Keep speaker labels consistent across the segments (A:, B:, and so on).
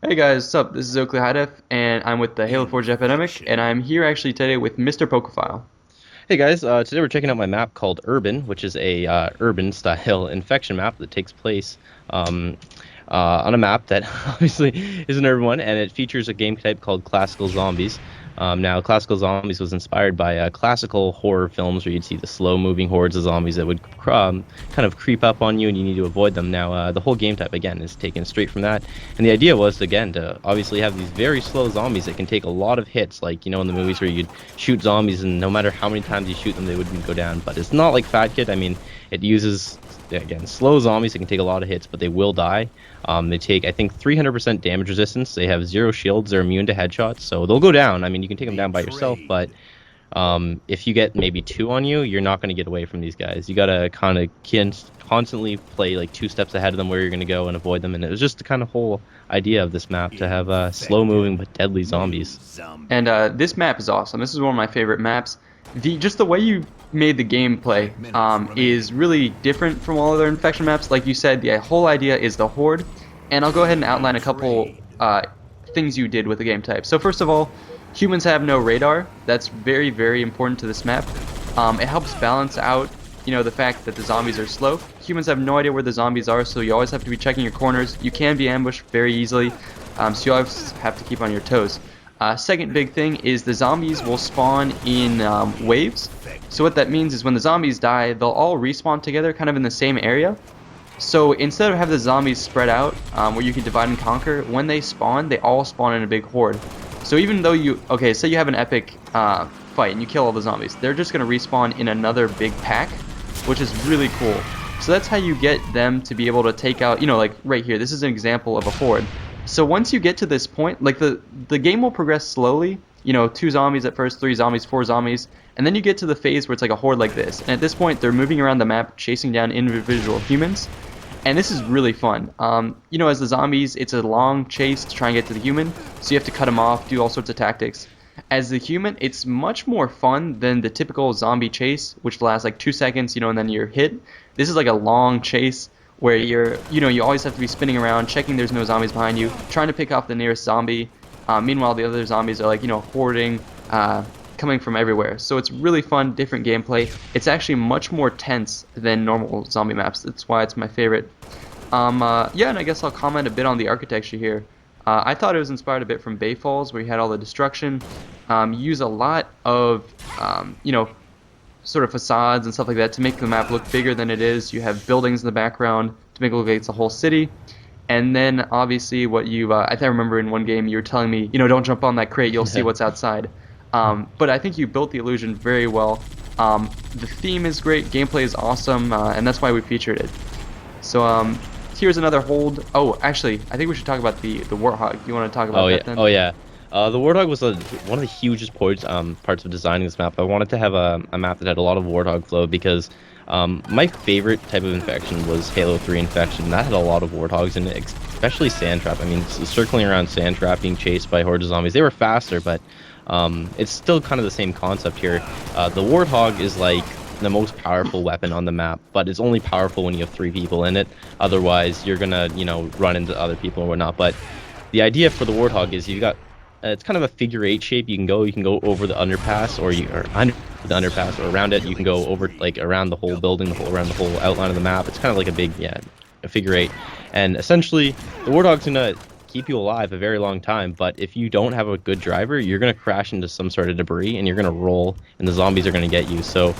A: Hey guys, what's up? This is Oakley HiDef, and I'm with the Halo 4 Epidemic, and I'm here actually today with Mr. Pokephile.
B: Hey guys, today we're checking out my map called Urban, which is a urban style infection map that takes place um, on a map that obviously is an urban one, and it features a game type called Classical Zombies. Now, Classical Zombies was inspired by classical horror films where you'd see the slow-moving hordes of zombies that would kind of creep up on you, and you need to avoid them. Now, the whole game type again is taken straight from that, and the idea was again to obviously have these very slow zombies that can take a lot of hits, like in the movies where you'd shoot zombies and no matter how many times you shoot them, they wouldn't go down. But it's not like Fat Kid. I mean, it uses again slow zombies that can take a lot of hits, but they will die. They take, I think, 300% damage resistance. They have zero shields. They're immune to headshots, so they'll go down. I mean, you can take them down by yourself, but if you get maybe two on you, you're not going to get away from these guys. You got to kind of constantly play like two steps ahead of them where you're going to go and avoid them. And it was just the kind of whole idea of this map to have slow-moving but deadly zombies.
A: And this map is awesome. This is one of my favorite maps. Just the way you made the gameplay is really different from all other infection maps. Like you said, the whole idea is the horde, and I'll go ahead and outline a couple things you did with the game type. So first of all, humans have no radar. That's very, very important to this map. It helps balance out, the fact that the zombies are slow. Humans have no idea where the zombies are, so you always have to be checking your corners. You can be ambushed very easily, so you always have to keep on your toes. Second big thing is the zombies will spawn in waves. So what that means is when the zombies die, they'll all respawn together kind of in the same area. So instead of having the zombies spread out, where you can divide and conquer, when they spawn, they all spawn in a big horde. So even though say you have an epic fight and you kill all the zombies, they're just going to respawn in another big pack, which is really cool. So that's how you get them to be able to take out, like right here, this is an example of a horde. So once you get to this point, like the game will progress slowly, two zombies at first, three zombies, four zombies, and then you get to the phase where it's like a horde like this. And at this point, they're moving around the map, chasing down individual humans. And this is really fun. As the zombies, it's a long chase to try and get to the human, so you have to cut them off, do all sorts of tactics. As the human, it's much more fun than the typical zombie chase, which lasts like 2 seconds, and then you're hit. This is like a long chase where you always have to be spinning around, checking there's no zombies behind you, trying to pick off the nearest zombie. Meanwhile, the other zombies are like, hoarding, coming from everywhere. So it's really fun, different gameplay. It's actually much more tense than normal zombie maps. That's why it's my favorite. Yeah, and I guess I'll comment a bit on the architecture here. I thought it was inspired a bit from Bay Falls, where you had all the destruction. You use a lot of, sort of facades and stuff like that to make the map look bigger than it is. You have buildings in the background to make it look like it's a whole city. And then obviously what I think I remember in one game you were telling me, don't jump on that crate, you'll see what's outside. But I think you built the illusion very well. The theme is great, gameplay is awesome, and that's why we featured it. So here's another hold. Oh, actually, I think we should talk about the Warthog. You want to talk about that then?
B: Oh yeah. The Warthog was one of the hugest parts of designing this map. I wanted to have a map that had a lot of Warthog flow because my favorite type of infection was Halo 3 infection. That had a lot of Warthogs in it, especially Sandtrap. I mean, circling around Sandtrap, being chased by hordes of zombies. They were faster, but it's still kind of the same concept here. The Warthog is like the most powerful weapon on the map, but it's only powerful when you have 3 people in it. Otherwise, you're gonna, run into other people and whatnot. But the idea for the Warthog is you've got it's kind of a figure 8 shape. You can go over the underpass, or under the underpass, or around it. You can go over like around the whole building, around the whole outline of the map. It's kind of like a figure 8. And essentially, the Warthog's gonna keep you alive a very long time. But if you don't have a good driver, you're gonna crash into some sort of debris, and you're gonna roll, and the zombies are gonna get you. So,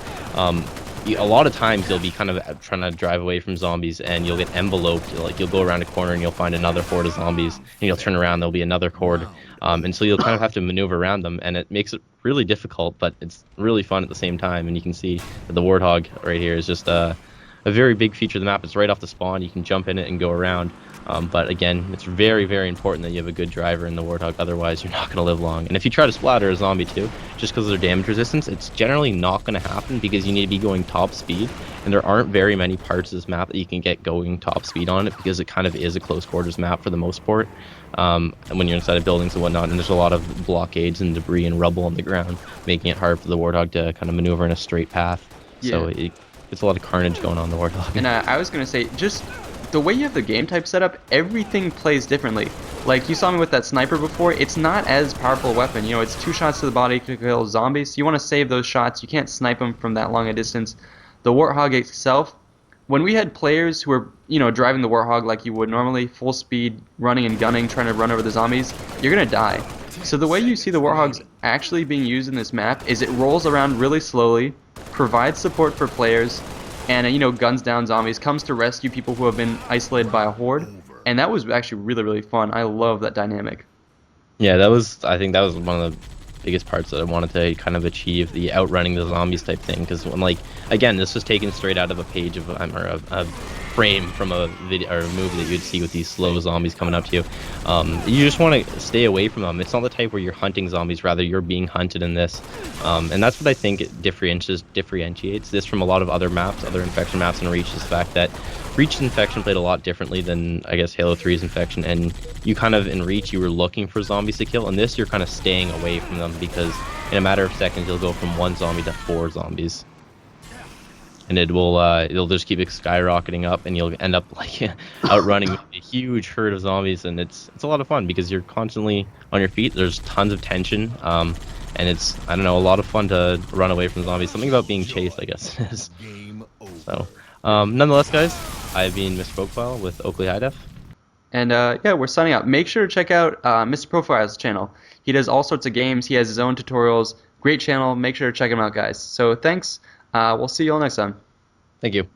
B: a lot of times you'll be kind of trying to drive away from zombies, and you'll get enveloped. Like you'll go around a corner and you'll find another horde of zombies, and you'll turn around, there'll be another horde, and so you'll kind of have to maneuver around them, and it makes it really difficult, but it's really fun at the same time. And you can see that the Warthog right here is just a very big feature of the map. It's right off the spawn. You can jump in it and go around. But again, it's very, very important that you have a good driver in the Warthog, otherwise you're not going to live long. And if you try to splatter a zombie too, just because of their damage resistance, it's generally not going to happen because you need to be going top speed, and there aren't very many parts of this map that you can get going top speed on it, because it kind of is a close quarters map for the most part, and when you're inside of buildings and whatnot, and there's a lot of blockades and debris and rubble on the ground, making it hard for the Warthog to kind of maneuver in a straight path.
A: Yeah.
B: So it's a lot of carnage going on in the Warthog.
A: And I was going to say, just the way you have the game type set up, everything plays differently. Like, you saw me with that sniper before, it's not as powerful a weapon. You know, it's 2 shots to the body to kill zombies, so you want to save those shots. You can't snipe them from that long a distance. The Warthog itself, when we had players who were, you know, driving the Warthog like you would normally, full speed, running and gunning, trying to run over the zombies, you're going to die. So the way you see the Warthogs actually being used in this map is it rolls around really slowly, provides support for players, and, you know, guns down zombies, comes to rescue people who have been isolated by a horde. And that was actually really, really fun. I love that dynamic.
B: Yeah, I think that was one of the biggest parts that I wanted to kind of achieve, the outrunning the zombies type thing. Because when, like, again, this was taken straight out of a page of, or a frame from a video or a movie that you'd see with these slow zombies coming up to you. You just want to stay away from them. It's not the type where you're hunting zombies, rather you're being hunted in this. And that's what I think it differentiates this from a lot of other maps, other Infection maps in Reach, is the fact that Reach's Infection played a lot differently than, I guess, Halo 3's Infection, and you kind of, in Reach, you were looking for zombies to kill, and this, you're kind of staying away from them, because in a matter of seconds, you'll go from 1 zombie to 4 zombies. And it'll just keep skyrocketing up, and you'll end up, like, outrunning a huge herd of zombies, and it's a lot of fun, because you're constantly on your feet, there's tons of tension, and it's, I don't know, a lot of fun to run away from zombies. Something about being chased, I guess, it is. So, nonetheless, guys, I've been Mr Pokephile with Oakley HiDef.
A: And yeah, we're signing out. Make sure to check out Mr Profile's channel. He does all sorts of games. He has his own tutorials. Great channel. Make sure to check him out, guys. So thanks. We'll see you all next time.
B: Thank you.